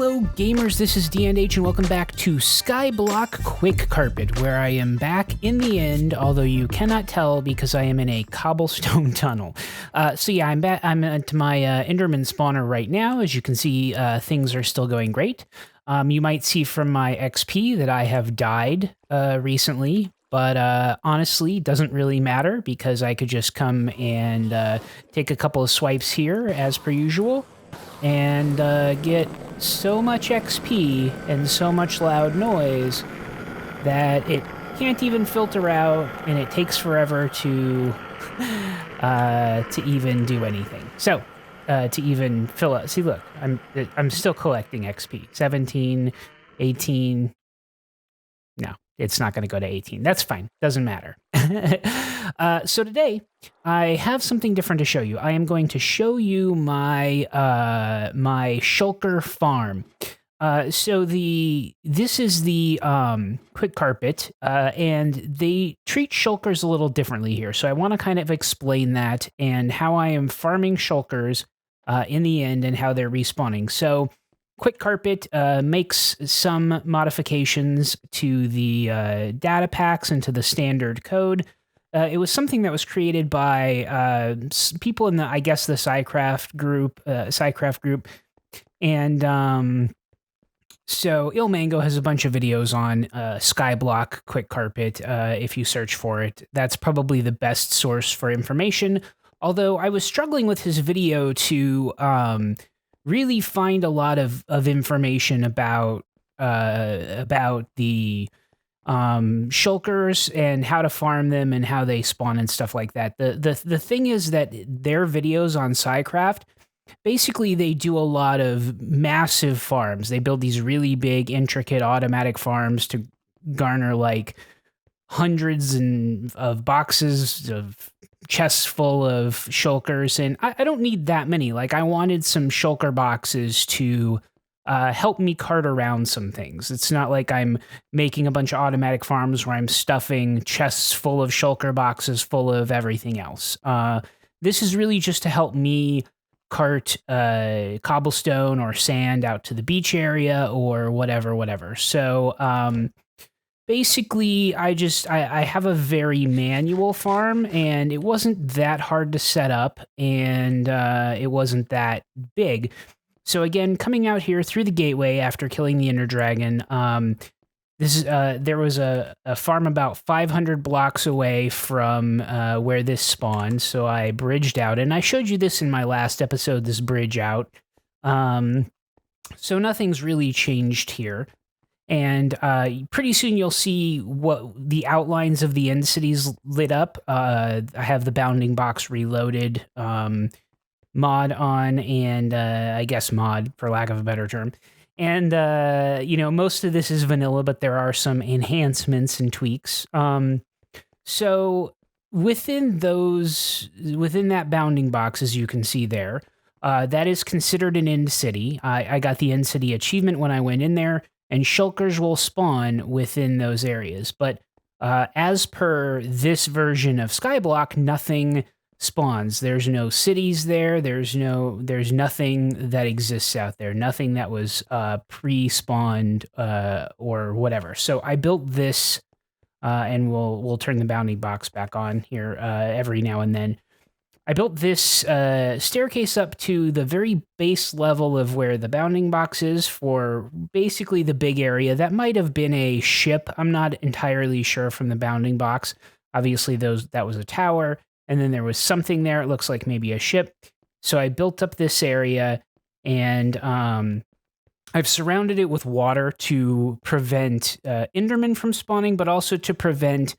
Hello gamers, this is D&H and welcome back to Skyblock Quickcarpet, where I am back in the end, although you cannot tell because I am in a cobblestone tunnel. So yeah, I'm at my Enderman spawner right now. As you can see, things are still going great. You might see from my XP that I have died recently, but honestly, doesn't really matter because I could just come and take a couple of swipes here as per usual and get so much XP and so much loud noise that it can't even filter out, and it takes forever to even do anything. So to even fill up, see, look, I'm still collecting XP. 17, 18. No, it's not going to go to 18. That's fine. Doesn't matter. So today, I have something different to show you. I am going to show you my my Shulker farm. So this is the Quickcarpet, and they treat Shulkers a little differently here. So I want to kind of explain that and how I am farming Shulkers in the end and how they're respawning. So Quickcarpet makes some modifications to the data packs and to the standard code. It was something that was created by people in the, I guess, the Psycraft group, and so Ilmango has a bunch of videos on Skyblock Quickcarpet. If you search for it, that's probably the best source for information. Although I was struggling with his video to really find a lot of information about the Shulkers and how to farm them and how they spawn and stuff like that. The thing is that their videos on Psycraft, basically they do a lot of massive farms. They build these really big, intricate automatic farms to garner like hundreds of boxes of chests full of Shulkers, and I don't need that many. Like, I wanted some Shulker boxes to help me cart around some things. It's not like I'm making a bunch of automatic farms where I'm stuffing chests full of Shulker boxes full of everything else. This is really just to help me cart cobblestone or sand out to the beach area or whatever. So basically, I have a very manual farm, and it wasn't that hard to set up, and it wasn't that big. So again, coming out here through the gateway after killing the Ender Dragon, there was a farm about 500 blocks away from where this spawned, so I bridged out, and I showed you this in my last episode, this bridge out. So nothing's really changed here. And pretty soon you'll see what the outlines of the end cities lit up. I have the bounding box reloaded, mod on, and I guess mod, for lack of a better term. And, most of this is vanilla, but there are some enhancements and tweaks. So within that bounding box, as you can see there, that is considered an end city. I got the end city achievement when I went in there, and Shulkers will spawn within those areas. But as per this version of Skyblock, nothing spawns. There's no cities there. There's nothing that exists out there. Nothing that was pre-spawned or whatever. So I built this, and we'll turn the bounding box back on here every now and then. I built this staircase up to the very base level of where the bounding box is for basically the big area. That might have been a ship. I'm not entirely sure from the bounding box. Obviously, that was a tower, and then there was something there. It looks like maybe a ship. So I built up this area, and I've surrounded it with water to prevent Endermen from spawning, but also to prevent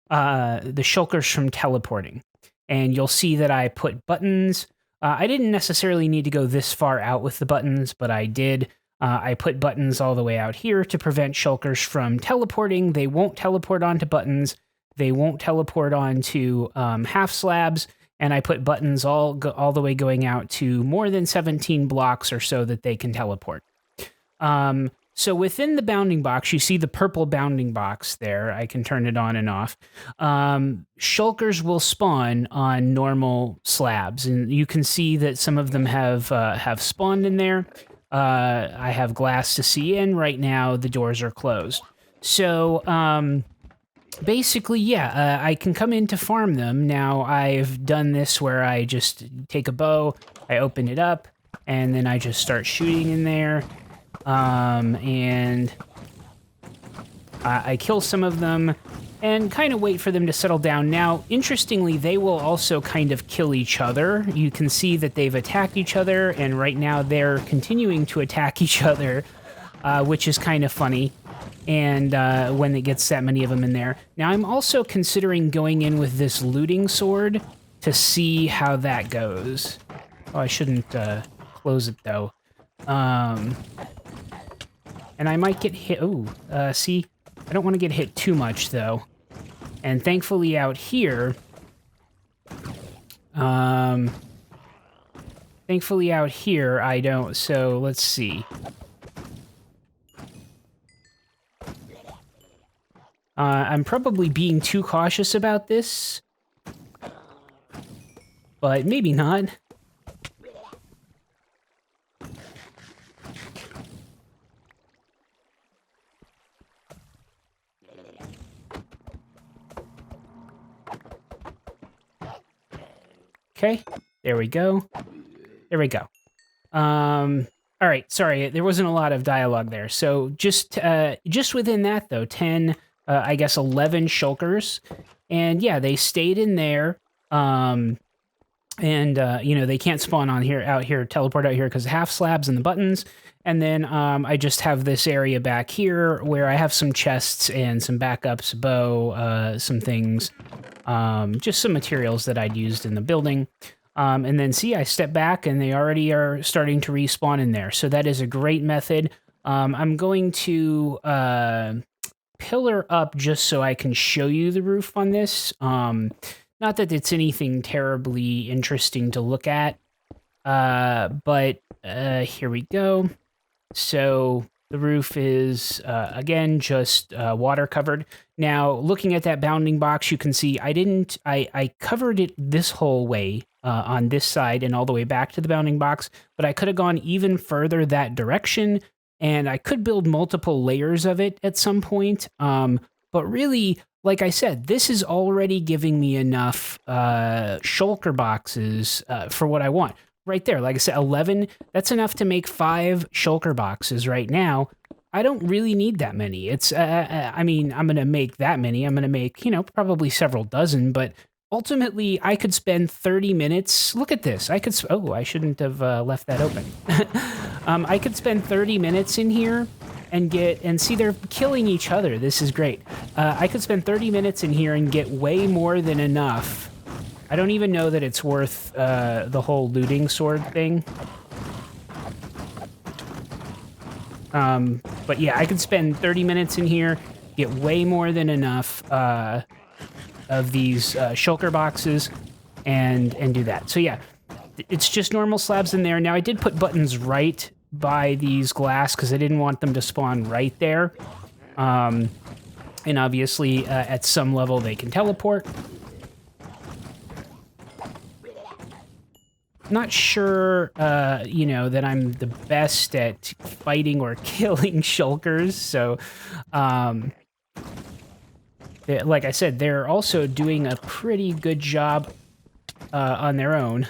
the Shulkers from teleporting. And you'll see that I put buttons. I didn't necessarily need to go this far out with the buttons, but I did. I put buttons all the way out here to prevent Shulkers from teleporting. They won't teleport onto buttons. They won't teleport onto half slabs. And I put buttons all the way going out to more than 17 blocks or so that they can teleport. So within the bounding box, you see the purple bounding box there. I can turn it on and off. Shulkers will spawn on normal slabs, and you can see that some of them have spawned in there. I have glass to see in. Right now, the doors are closed. So, basically, yeah, I can come in to farm them. Now, I've done this where I just take a bow, I open it up, and then I just start shooting in there. And I kill some of them and kind of wait for them to settle down. Now, interestingly, they will also kind of kill each other. You can see that they've attacked each other, and right now they're continuing to attack each other, which is kind of funny. And when it gets that many of them in there. Now, I'm also considering going in with this looting sword to see how that goes. Oh, I shouldn't close it, though. And I might get hit. Oh, see? I don't want to get hit too much, though. And thankfully out here... thankfully out here, I don't... So, let's see. I'm probably being too cautious about this. But maybe not. Okay, there we go. There we go. All right, sorry, there wasn't a lot of dialogue there. So just within that, though, 10... I guess 11 Shulkers, and yeah, they stayed in there, and you know, they can't spawn on here, out here, teleport out here because half slabs and the buttons, and then I just have this area back here where I have some chests and some backups, bow, some things, just some materials that I'd used in the building, and then see, I step back and they already are starting to respawn in there, so that is a great method. I'm going to pillar up just so I can show you the roof on this. Not that it's anything terribly interesting to look at, but here we go. So the roof is, again, just water covered. Now, looking at that bounding box, you can see I covered it this whole way on this side and all the way back to the bounding box, but I could have gone even further that direction. And I could build multiple layers of it at some point. But really, like I said, this is already giving me enough shulker boxes for what I want. Right there, like I said, 11, that's enough to make 5 shulker boxes right now. I don't really need that many. It's, I mean, I'm going to make that many. I'm going to make, you know, probably several dozen, but ultimately, I could spend 30 minutes. Look at this. I could. Oh, I shouldn't have left that open. I could spend 30 minutes in here and see they're killing each other. This is great. I could spend 30 minutes in here and get way more than enough. I don't even know that it's worth the whole looting sword thing. But yeah, I could spend 30 minutes in here, get way more than enough of these shulker boxes and do that. So yeah, it's just normal slabs in there. Now I did put buttons right by these glass because I didn't want them to spawn right there. And obviously at some level they can teleport. Not sure, you know, that I'm the best at fighting or killing shulkers, so like I said, they're also doing a pretty good job on their own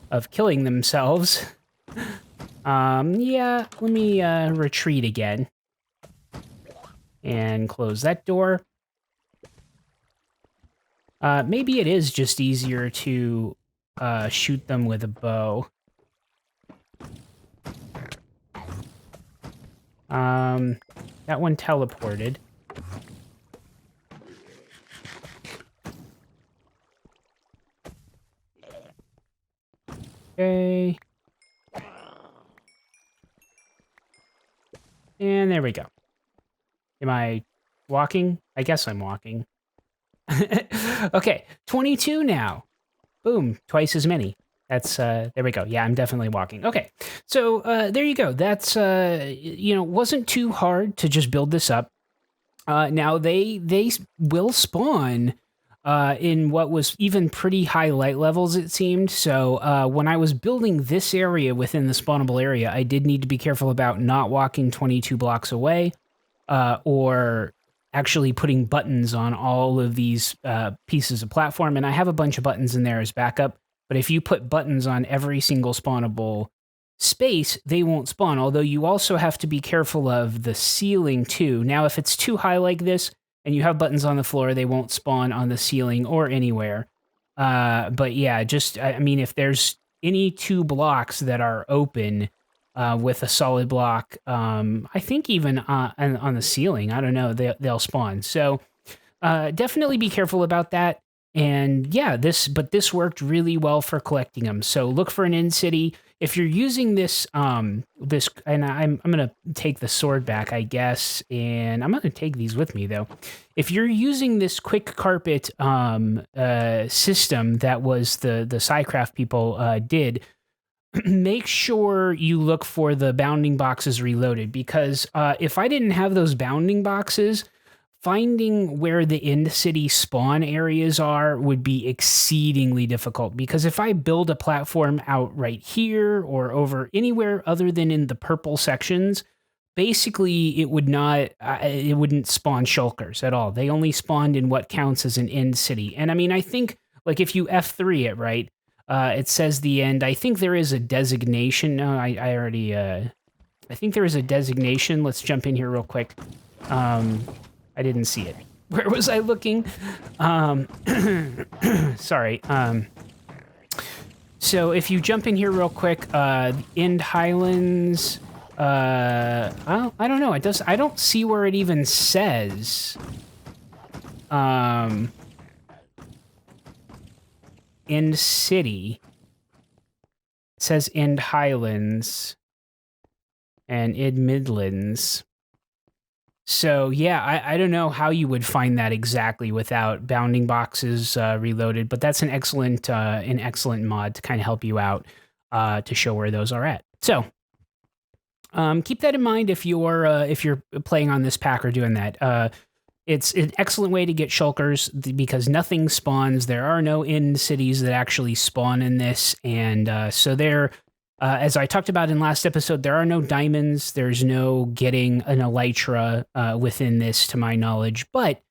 of killing themselves. Yeah, let me retreat again. And close that door. Maybe it is just easier to shoot them with a bow. That one teleported. Okay. And there we go. Am I walking? I guess I'm walking. Okay, 22 now. Boom, twice as many. That's, there we go. Yeah, I'm definitely walking. Okay, so there you go. That's, you know, wasn't too hard to just build this up. Now, they will spawn in what was even pretty high light levels, it seemed. So when I was building this area within the spawnable area, I did need to be careful about not walking 22 blocks away, or actually putting buttons on all of these pieces of platform. And I have a bunch of buttons in there as backup. But if you put buttons on every single spawnable space, they won't spawn. Although you also have to be careful of the ceiling too. Now, if it's too high like this and you have buttons on the floor, they won't spawn on the ceiling or anywhere. But yeah, just, I mean, if there's any 2 blocks that are open with a solid block, I think even on the ceiling, I don't know, they'll spawn. So definitely be careful about that. And yeah, this worked really well for collecting them. So look for an end city. If you're using this, and I'm gonna take the sword back, I guess, and I'm gonna take these with me though. If you're using this Quickcarpet system that was the Psycraft people did, make sure you look for the bounding boxes reloaded, because if I didn't have those bounding boxes, finding where the end city spawn areas are would be exceedingly difficult, because if I build a platform out right here or over anywhere other than in the purple sections, basically it wouldn't spawn shulkers at all. They only spawned in what counts as an end city. And I mean, I think like if you F3 it, right, it says the end. I think there is a designation. No, I already, I think there is a designation. Let's jump in here real quick. I didn't see it. Where was I looking? Sorry. So if you jump in here real quick, End Highlands, well, I don't know. I don't see where it even says. End City. It says End Highlands and End Midlands. So yeah, I don't know how you would find that exactly without bounding boxes reloaded, but that's an excellent mod to kind of help you out to show where those are at. So keep that in mind if you're playing on this pack or doing that. It's an excellent way to get shulkers because nothing spawns. There are no end cities that actually spawn in this, and so they're. As I talked about in last episode, there are no diamonds. There's no getting an elytra within this, to my knowledge. But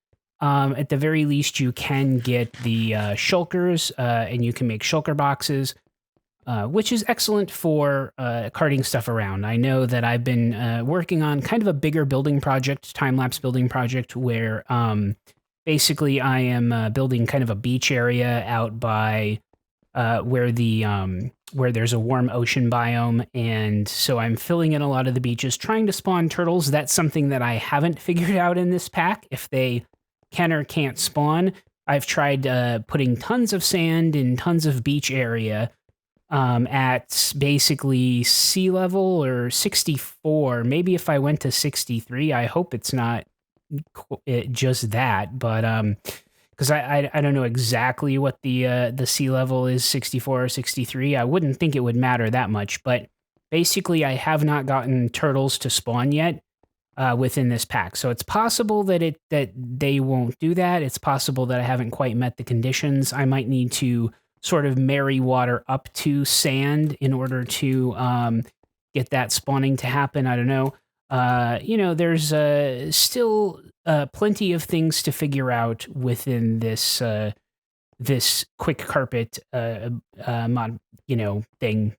at the very least, you can get the shulkers, and you can make shulker boxes, which is excellent for carting stuff around. I know that I've been working on kind of a bigger building project, time-lapse building project, where basically I am building kind of a beach area out by where there's a warm ocean biome, and so I'm filling in a lot of the beaches, trying to spawn turtles. That's something that I haven't figured out in this pack, if they can or can't spawn. I've tried putting tons of sand in tons of beach area at basically sea level or 64. Maybe if I went to 63, I hope it's not just that, but because I don't know exactly what the sea level is, 64 or 63. I wouldn't think it would matter that much, but basically I have not gotten turtles to spawn yet within this pack. So it's possible that they won't do that. It's possible that I haven't quite met the conditions. I might need to sort of marry water up to sand in order to get that spawning to happen. I don't know. There's still plenty of things to figure out within this this Quickcarpet mod, thing,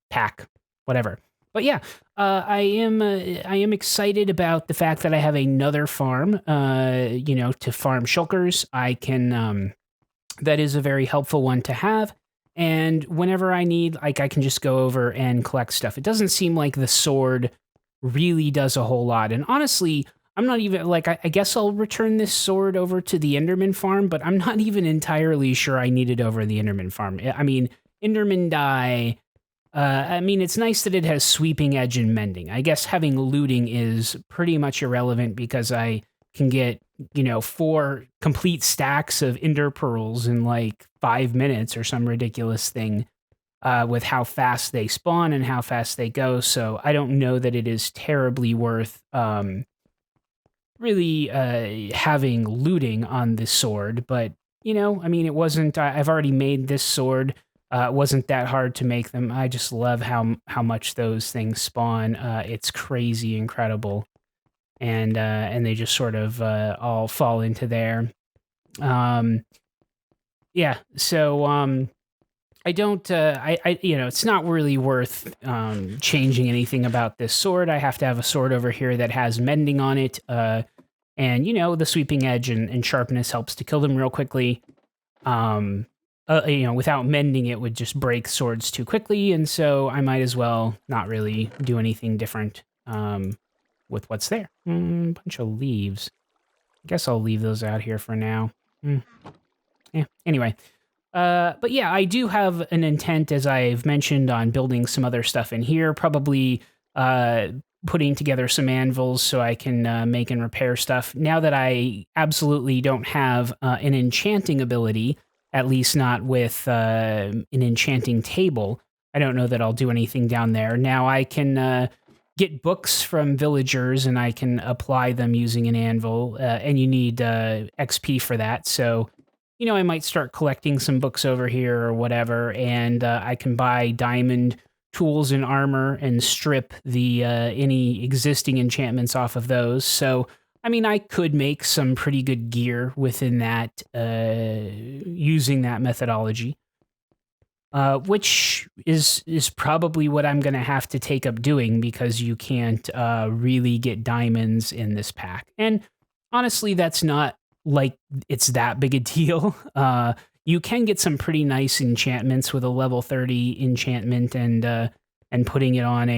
pack, whatever. But yeah, I am excited about the fact that I have another farm, to farm shulkers. I can that is a very helpful one to have. And whenever I need, I can just go over and collect stuff. It doesn't seem like the sword really does a whole lot. And honestly, I'm not even, I guess I'll return this sword over to the Enderman farm, but I'm not even entirely sure I need it over the Enderman farm. I mean, Enderman die. It's nice that it has sweeping edge and mending. I guess having looting is pretty much irrelevant because I can get, 4 complete stacks of ender pearls in 5 minutes or some ridiculous thing. With how fast they spawn and how fast they go. So I don't know that it is terribly worth really having looting on this sword, but I mean, it wasn't. I've already made this sword. It wasn't that hard to make them. I just love how much those things spawn. It's crazy, incredible, and they just sort of all fall into there. Um, yeah. So I don't. It's not really worth changing anything about this sword. I have to have a sword over here that has mending on it. And the sweeping edge and sharpness helps to kill them real quickly. Without mending it would just break swords too quickly, and so I might as well not really do anything different with what's there. Bunch of leaves. I guess I'll leave those out here for now. Yeah. Anyway, but yeah, I do have an intent, as I've mentioned, on building some other stuff in here. Probably putting together some anvils so I can make and repair stuff. Now that I absolutely don't have an enchanting ability, at least not with an enchanting table, I don't know that I'll do anything down there. Now I can get books from villagers and I can apply them using an anvil, and you need XP for that. So, I might start collecting some books over here or whatever, and I can buy diamond tools and armor and strip the any existing enchantments off of those. So, I mean, I could make some pretty good gear within that using that methodology, which is probably what I'm going to have to take up doing because you can't really get diamonds in this pack. And honestly, that's not like it's that big a deal. You can get some pretty nice enchantments with a level 30 enchantment and putting it on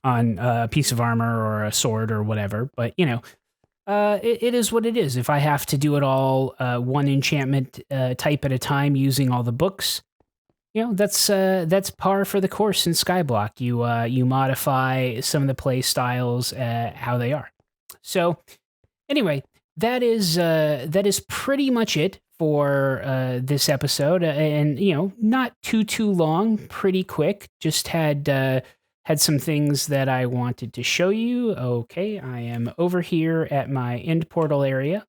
a piece of armor or a sword or whatever. But it is what it is. If I have to do it all one enchantment type at a time using all the books, that's par for the course in Skyblock. You modify some of the play styles how they are. So anyway, that is pretty much it for this episode, and not too long, pretty quick. Just had some things that I wanted to show you. Okay, I am over here at my end portal area.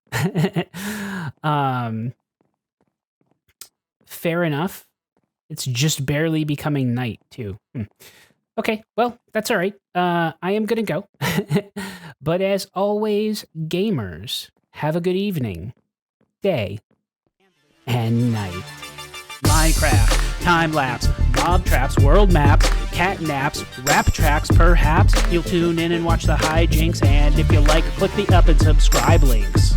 Fair enough. It's just barely becoming night too. Okay, well, that's all right. I am gonna go. But as always, gamers, have a good evening, day, and night. Minecraft, time-lapse, mob traps, world maps, cat naps, rap tracks, perhaps. You'll tune in and watch the hijinks, and if you like, click the up and subscribe links.